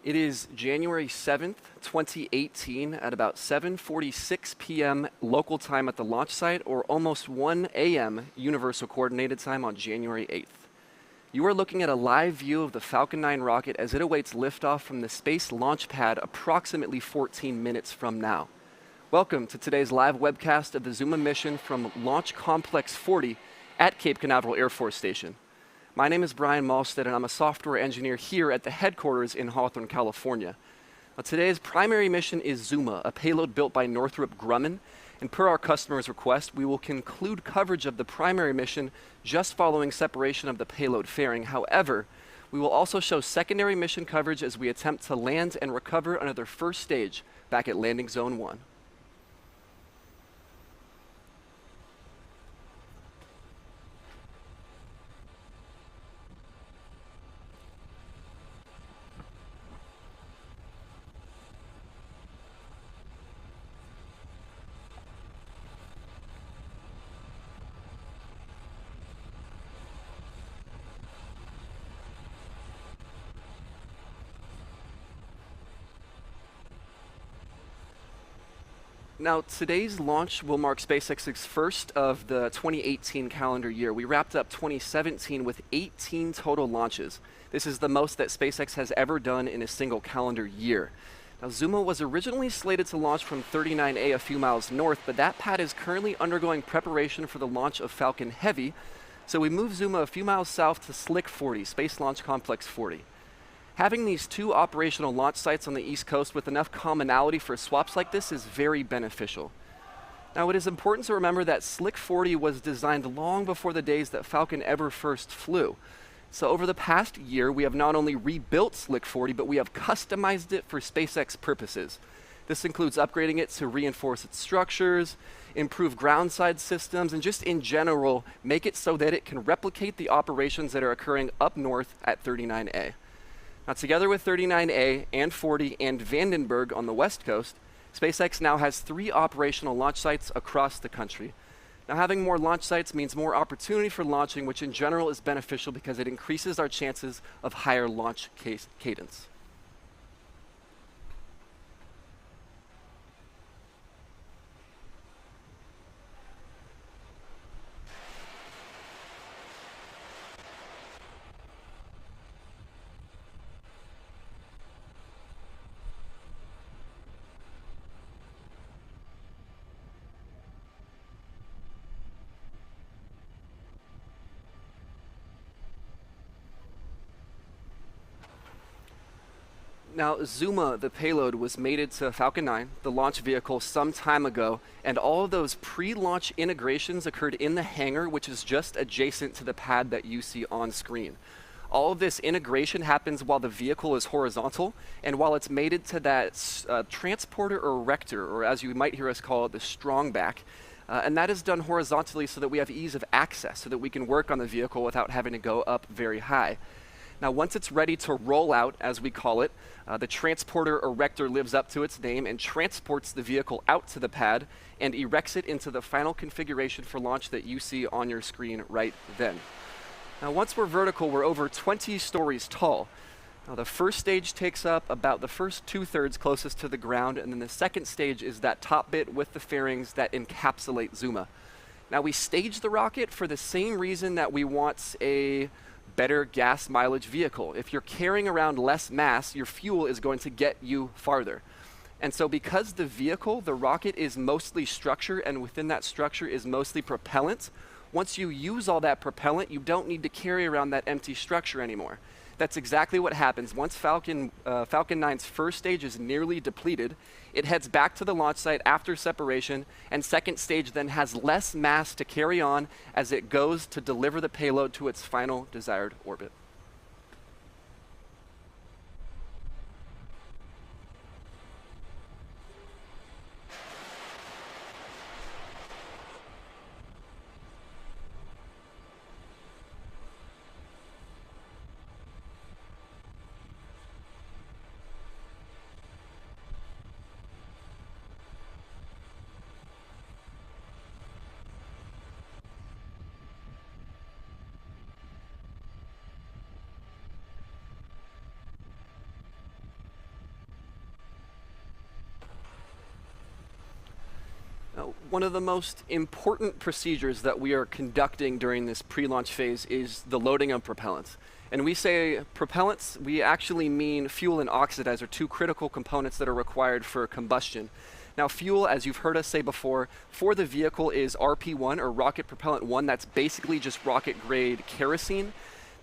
It is January 7th, 2018 at about 7:46 p.m. local time at the launch site, or almost 1 a.m. Universal Coordinated Time on January 8th. You are looking at a live view of the Falcon 9 rocket as it awaits liftoff from the space launch pad approximately 14 minutes from now. Welcome to today's live webcast of the Zuma mission from Launch Complex 40 at Cape Canaveral Air Force Station. My name is Brian Malstead, and I'm a software engineer here at the headquarters in Hawthorne, California. Now, today's primary mission is Zuma, a payload built by Northrop Grumman, and per our customer's request, we will conclude coverage of the primary mission just following separation of the payload fairing. However, we will also show secondary mission coverage as we attempt to land and recover under their first stage back at Landing Zone 1. Now, today's launch will mark SpaceX's first of the 2018 calendar year. We wrapped up 2017 with 18 total launches. This is the most that SpaceX has ever done in a single calendar year. Now, Zuma was originally slated to launch from 39A a few miles north, but that pad is currently undergoing preparation for the launch of Falcon Heavy, so we moved Zuma a few miles south to Slick 40, Space Launch Complex 40. Having these two operational launch sites on the East Coast with enough commonality for swaps like this is very beneficial. Now, it is important to remember that Slick 40 was designed long before the days that Falcon ever first flew. So over the past year, we have not only rebuilt Slick 40, but we have customized it for SpaceX purposes. This includes upgrading it to reinforce its structures, improve ground-side systems, and just in general, make it so that it can replicate the operations that are occurring up north at 39A. Now, together with 39A and 40 and Vandenberg on the West Coast, SpaceX now has 3 operational launch sites across the country. Now, having more launch sites means more opportunity for launching, which in general is beneficial because it increases our chances of higher launch cadence. Now, Zuma, the payload, was mated to Falcon 9, the launch vehicle, some time ago, and all of those pre-launch integrations occurred in the hangar, which is just adjacent to the pad that you see on screen. All of this integration happens while the vehicle is horizontal, and while it's mated to that transporter or erector, or as you might hear us call it, the strongback. And that is done horizontally so that we have ease of access, so that we can work on the vehicle without having to go up very high. Now, once it's ready to roll out, as we call it, the transporter erector lives up to its name and transports the vehicle out to the pad and erects it into the final configuration for launch that you see on your screen right then. Now, once we're vertical, we're over 20 stories tall. Now, the first stage takes up about the first 2/3 closest to the ground, and then the second stage is that top bit with the fairings that encapsulate Zuma. Now, we stage the rocket for the same reason that we want a better gas mileage vehicle. If you're carrying around less mass, your fuel is going to get you farther. And so because the vehicle, the rocket, is mostly structure, and within that structure is mostly propellant, once you use all that propellant, you don't need to carry around that empty structure anymore. That's exactly what happens. Once Falcon 9's first stage is nearly depleted, it heads back to the launch site after separation, and second stage then has less mass to carry on as it goes to deliver the payload to its final desired orbit. One of the most important procedures that we are conducting during this pre-launch phase is the loading of propellants. And we say propellants, we actually mean fuel and oxidizer, two critical components that are required for combustion. Now fuel, as you've heard us say before, for the vehicle is RP1 or rocket propellant 1. That's basically just rocket grade kerosene.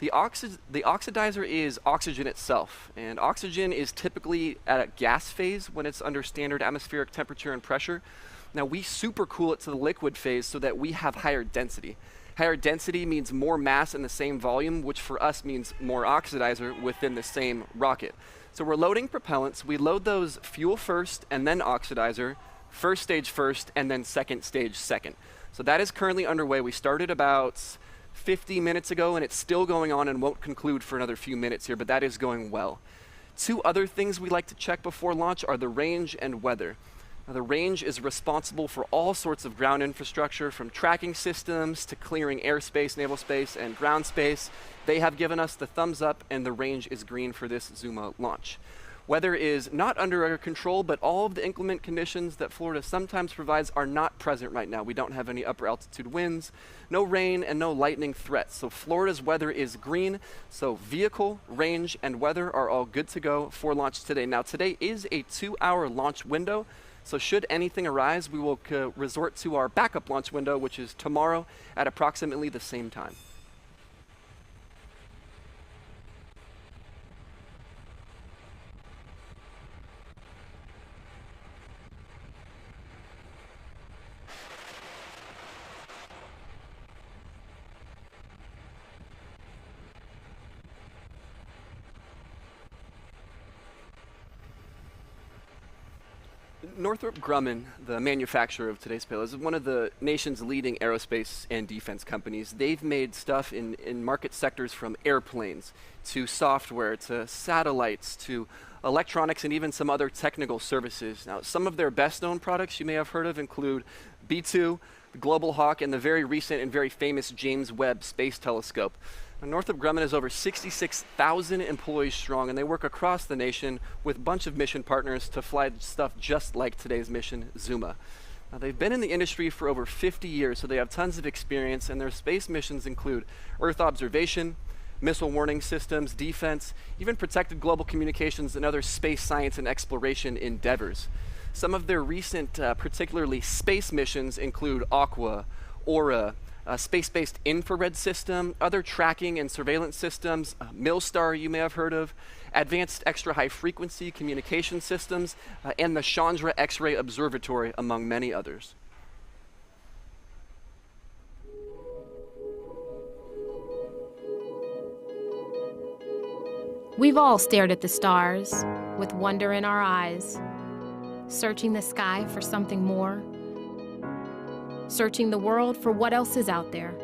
The oxidizer is oxygen itself, and oxygen is typically at a gas phase when it's under standard atmospheric temperature and pressure. Now we supercool it to the liquid phase so that we have higher density. Higher density means more mass in the same volume, which for us means more oxidizer within the same rocket. So we're loading propellants. We load those fuel first and then oxidizer, first stage first and then second stage second. So that is currently underway. We started about 50 minutes ago and it's still going on and won't conclude for another few minutes here, but that is going well. Two other things we like to check before launch are the range and weather. Now, the range is responsible for all sorts of ground infrastructure, from tracking systems to clearing airspace, naval space, and ground space. They have given us the thumbs up, and the range is green for this Zuma launch. Weather is not under our control, but all of the inclement conditions that Florida sometimes provides are not present right now. We don't have any upper altitude winds, no rain, and no lightning threats. So Florida's weather is green, so vehicle, range, and weather are all good to go for launch today. Now, today is a 2-hour launch window. So should anything arise, we will resort to our backup launch window, which is tomorrow at approximately the same time. Northrop Grumman, the manufacturer of today's payload, is one of the nation's leading aerospace and defense companies. They've made stuff in market sectors from airplanes to software to satellites to electronics and even some other technical services. Now, some of their best known products you may have heard of include B2, the Global Hawk, and the very recent and very famous James Webb Space Telescope. Northrop Grumman is over 66,000 employees strong, and they work across the nation with a bunch of mission partners to fly stuff just like today's mission, Zuma. Now, they've been in the industry for over 50 years, so they have tons of experience, and their space missions include Earth observation, missile warning systems, defense, even protected global communications and other space science and exploration endeavors. Some of their recent, particularly space missions include Aqua, Aura, a space-based infrared system, other tracking and surveillance systems, Milstar you may have heard of, advanced extra-high frequency communication systems, and the Chandra X-ray Observatory, among many others. We've all stared at the stars with wonder in our eyes, searching the sky for something more, searching the world for what else is out there,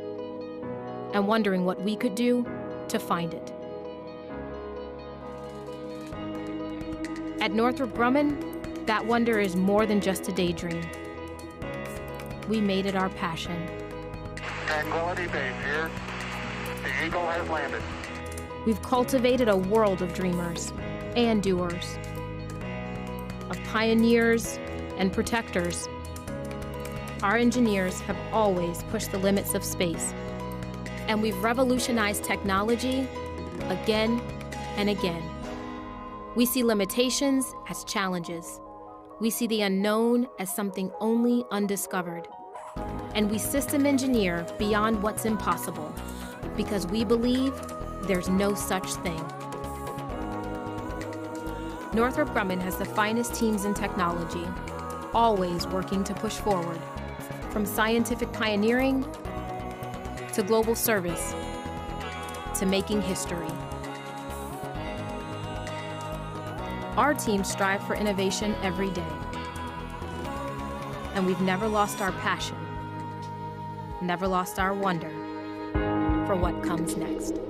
and wondering what we could do to find it. At Northrop Grumman, that wonder is more than just a daydream. We made it our passion. Tranquility Base here. The Eagle has landed. We've cultivated a world of dreamers and doers, of pioneers and protectors. Our engineers have always pushed the limits of space, and we've revolutionized technology again and again. We see limitations as challenges. We see the unknown as something only undiscovered. And we system engineer beyond what's impossible, because we believe there's no such thing. Northrop Grumman has the finest teams in technology, always working to push forward. From scientific pioneering to global service to making history. Our teams strive for innovation every day. And we've never lost our passion, never lost our wonder for what comes next.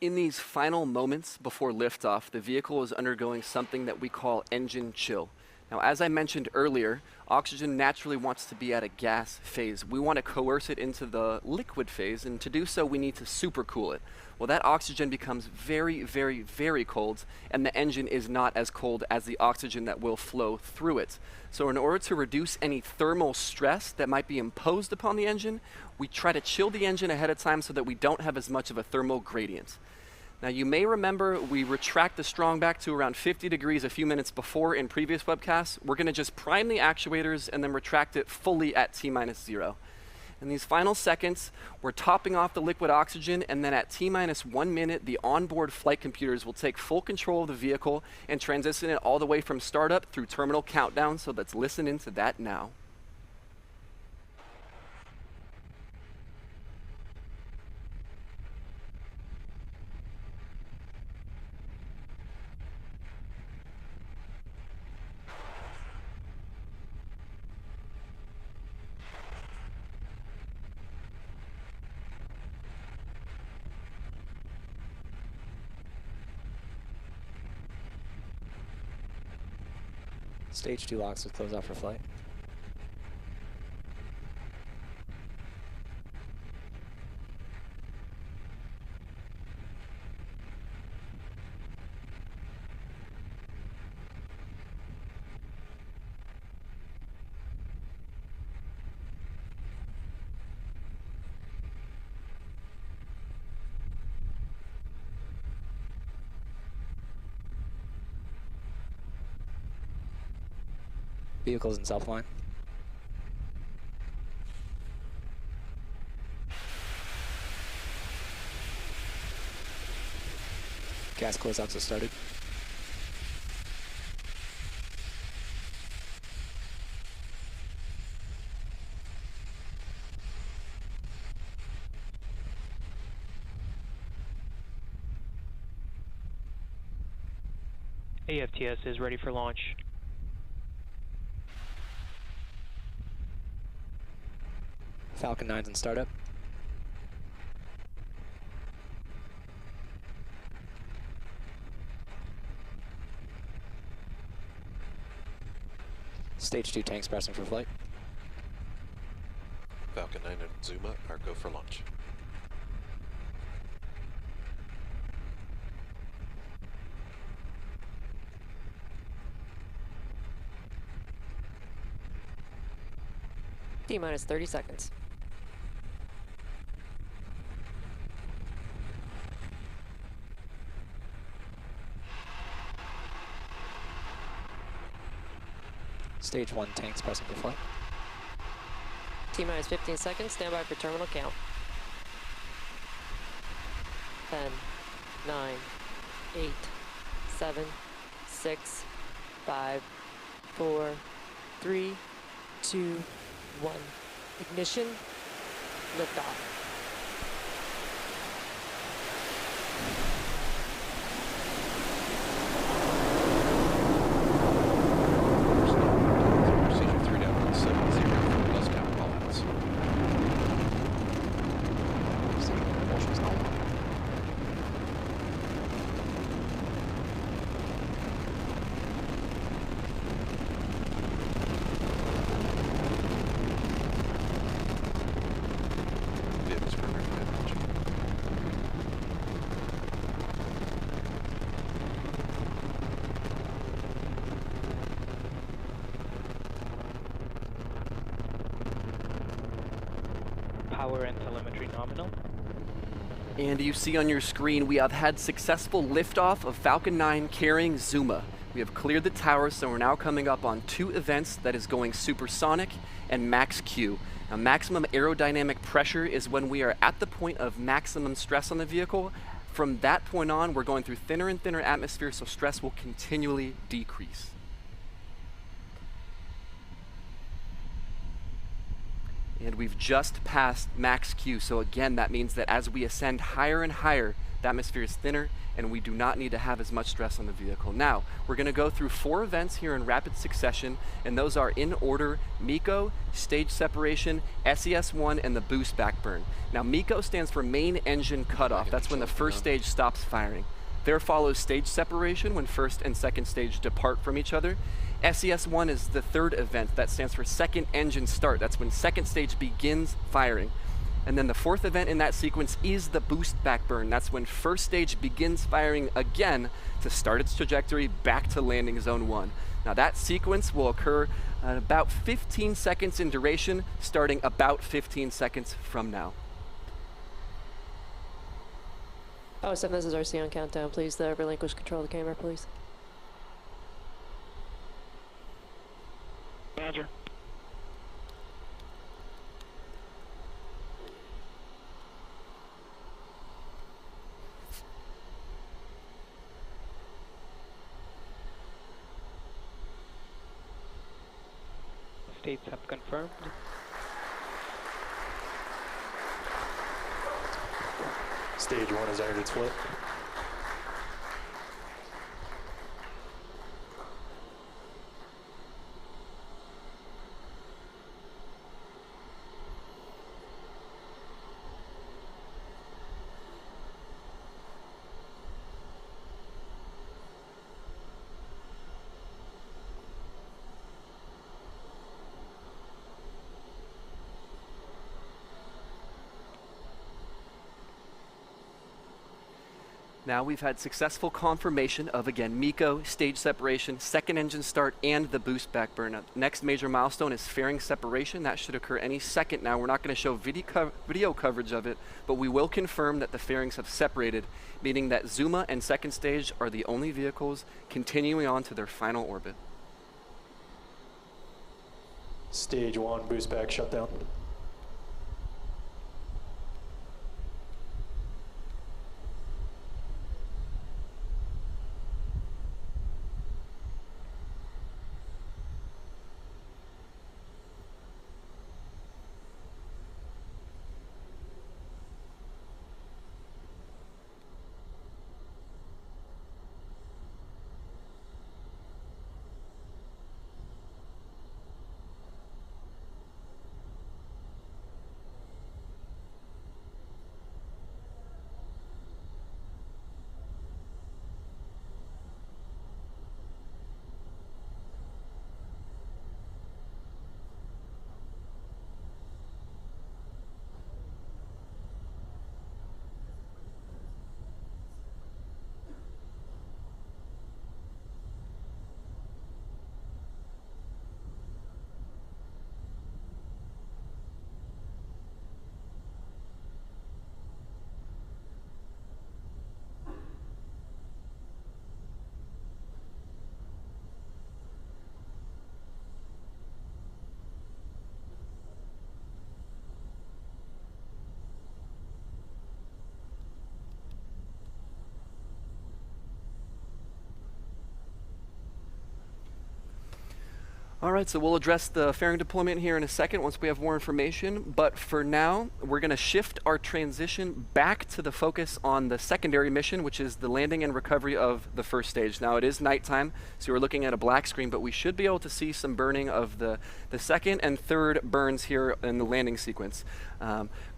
In these final moments before liftoff, the vehicle is undergoing something that we call engine chill. Now, as I mentioned earlier, oxygen naturally wants to be at a gas phase. We want to coerce it into the liquid phase, and to do so, we need to supercool it. Well, that oxygen becomes very, very, very cold, and the engine is not as cold as the oxygen that will flow through it. So in order to reduce any thermal stress that might be imposed upon the engine, we try to chill the engine ahead of time so that we don't have as much of a thermal gradient. Now, you may remember we retract the strong back to around 50 degrees a few minutes before in previous webcasts. We're going to just prime the actuators and then retract it fully at T-0. In these final seconds, we're topping off the liquid oxygen, and then at T-1 minute, the onboard flight computers will take full control of the vehicle and transition it all the way from startup through terminal countdown. So let's listen into that now. Stage 2 locks with close out for flight. Vehicles in self-line. Gas closeouts have started. AFTS is ready for launch. Falcon 9's in startup. Stage 2 tanks pressing for flight. Falcon 9 and Zuma are go for launch. T-minus 30 seconds. Stage 1 tanks pressing for flight. T-minus 15 seconds. Stand by for terminal count. 10, 9, 8, 7, 6, 5, 4, 3, 2, 1. Ignition. Liftoff. Procedure 3.170 for bus down callouts. Vehicles programmed to launch. Power and telemetry nominal. And you see on your screen, we have had successful liftoff of Falcon 9 carrying Zuma. We have cleared the tower, so we're now coming up on 2 events that is going supersonic and max Q. Now, maximum aerodynamic pressure is when we are at the point of maximum stress on the vehicle. From that point on, we're going through thinner and thinner atmosphere, so stress will continually decrease. And we've just passed max Q, so again, that means that as we ascend higher and higher, the atmosphere is thinner, and we do not need to have as much stress on the vehicle. Now, we're going to go through 4 events here in rapid succession, and those are in order: MECO, stage separation, SES-1, and the boost back burn. Now, MECO stands for main engine cutoff. That's when the first stage stops firing. There follows stage separation, when first and second stage depart from each other. SES-1 is the 3rd event. That stands for second engine start. That's when second stage begins firing. And then the 4th event in that sequence is the boost back burn. That's when first stage begins firing again to start its trajectory back to landing zone 1. Now that sequence will occur about 15 seconds in duration, starting about 15 seconds from now. Oh, 7, this is RC on countdown. Please relinquish control of the camera, please. Roger. States have confirmed. Stage 1 has entered its flight. Now we've had successful confirmation of, again, MECO, stage separation, second engine start, and the boost back burn. Now, next major milestone is fairing separation. That should occur any second now. We're not going to show video coverage of it, but we will confirm that the fairings have separated, meaning that Zuma and second stage are the only vehicles continuing on to their final orbit. Stage 1 boost back shutdown. All right, so we'll address the fairing deployment here in a second once we have more information, but for now, we're going to shift our transition back to the focus on the secondary mission, which is the landing and recovery of the first stage. Now, it is nighttime, so we're looking at a black screen, but we should be able to see some burning of the second and third burns here in the landing sequence.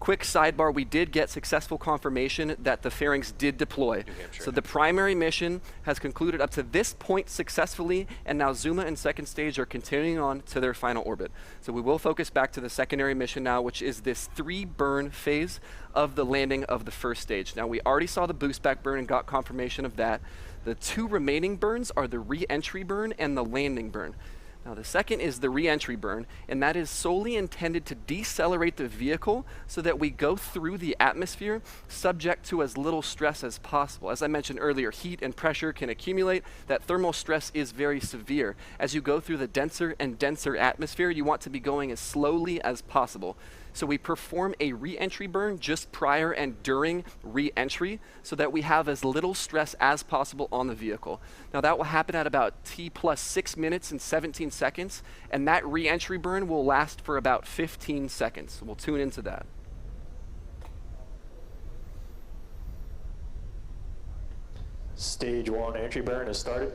Quick sidebar, we did get successful confirmation that the fairings did deploy. So the primary mission has concluded up to this point successfully, and now Zuma and second stage are continuing on to their final orbit. So we will focus back to the secondary mission now, which is this 3 burn phase of the landing of the first stage. Now we already saw the boost back burn and got confirmation of that. The 2 remaining burns are the re-entry burn and the landing burn. Now the second is the re-entry burn, and that is solely intended to decelerate the vehicle so that we go through the atmosphere subject to as little stress as possible. As I mentioned earlier, heat and pressure can accumulate. That thermal stress is very severe. As you go through the denser and denser atmosphere, you want to be going as slowly as possible. So we perform a re-entry burn just prior and during re-entry so that we have as little stress as possible on the vehicle. Now that will happen at about T plus 6 minutes and 17 seconds, and that re-entry burn will last for about 15 seconds. So we'll tune into that. Stage 1 entry burn has started.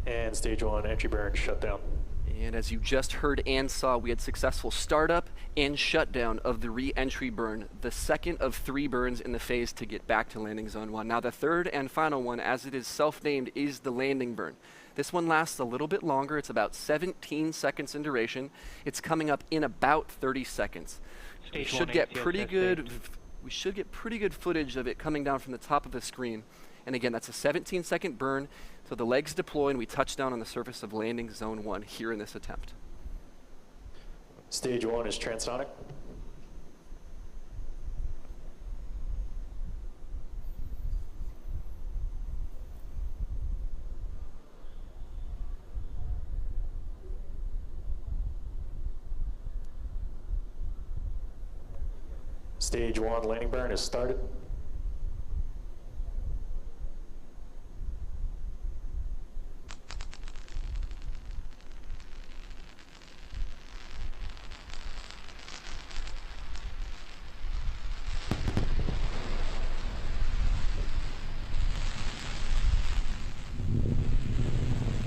And stage 1 entry burn shut down. And as you just heard and saw, we had successful startup and shutdown of the re-entry burn, the second of 3 burns in the phase to get back to landing zone 1. Now the third and final one, as it is self-named, is the landing burn. This one lasts a little bit longer. It's about 17 seconds in duration. It's coming up in about 30 seconds. We should get pretty good footage of it coming down from the top of the screen. And again, that's a 17-second burn. So the legs deploy and we touch down on the surface of landing zone 1 here in this attempt. Stage 1 is transonic. Stage 1 landing burn is started.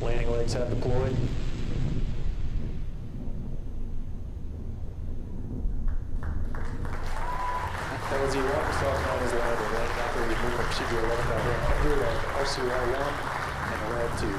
Landing legs have deployed. That was E1, Falcon 9 is landed. Landing operator movement procedure 11.100 on RCR1 and led to.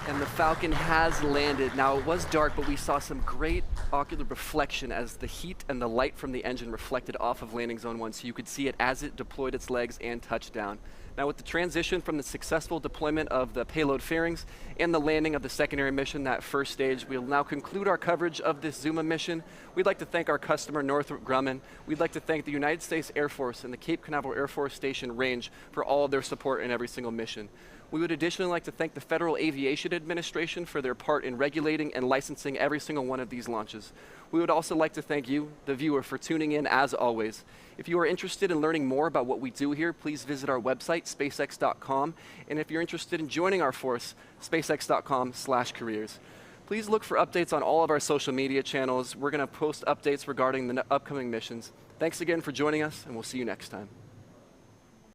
And the Falcon has landed. Now it was dark, but we saw some great ocular reflection as the heat and the light from the engine reflected off of landing zone 1, so you could see it as it deployed its legs and touched down. Now with the transition from the successful deployment of the payload fairings and the landing of the secondary mission, that first stage, we'll now conclude our coverage of this Zuma mission. We'd like to thank our customer, Northrop Grumman. We'd like to thank the United States Air Force and the Cape Canaveral Air Force Station Range for all of their support in every single mission. We would additionally like to thank the Federal Aviation Administration for their part in regulating and licensing every single one of these launches. We would also like to thank you, the viewer, for tuning in as always. If you are interested in learning more about what we do here, please visit our website, SpaceX.com. And if you're interested in joining our force, SpaceX.com/careers. Please look for updates on all of our social media channels. We're going to post updates regarding the upcoming missions. Thanks again for joining us, and we'll see you next time.